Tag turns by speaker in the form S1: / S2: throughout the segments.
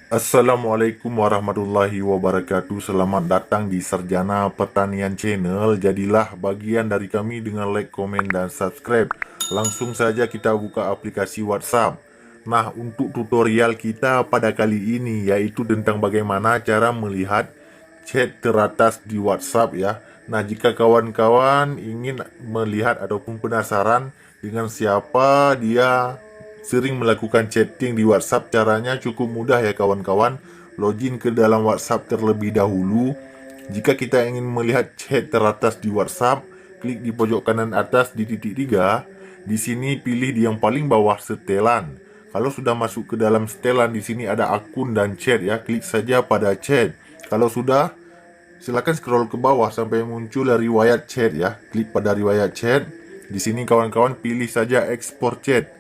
S1: Assalamualaikum warahmatullahi wabarakatuh. Selamat datang di Sarjana Pertanian Channel. Jadilah bagian dari kami dengan like, komen, dan subscribe. Langsung saja kita buka aplikasi WhatsApp. Nah, untuk tutorial kita pada kali ini yaitu tentang bagaimana cara melihat chat teratas di WhatsApp ya. Nah, jika kawan-kawan ingin melihat ataupun penasaran dengan siapa dia sering melakukan chatting di WhatsApp, caranya cukup mudah ya kawan-kawan. Login ke dalam WhatsApp terlebih dahulu. Jika kita ingin melihat chat teratas di WhatsApp, klik di pojok kanan atas di titik 3. Di sini pilih di yang paling bawah setelan. Kalau sudah masuk ke dalam setelan, di sini ada akun dan chat ya. Klik saja pada chat. Kalau sudah, silakan scroll ke bawah sampai muncul riwayat chat ya. Klik pada riwayat chat. Di sini kawan-kawan pilih saja ekspor chat.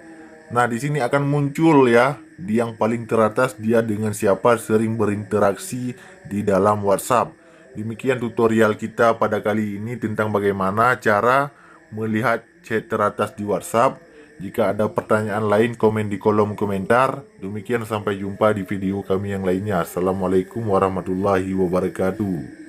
S1: Nah, di sini akan muncul ya, di yang paling teratas dia dengan siapa sering berinteraksi di dalam WhatsApp. Demikian tutorial kita pada kali ini tentang bagaimana cara melihat chat teratas di WhatsApp. Jika ada pertanyaan lain, komen di kolom komentar. Demikian, sampai jumpa di video kami yang lainnya. Assalamualaikum warahmatullahi wabarakatuh.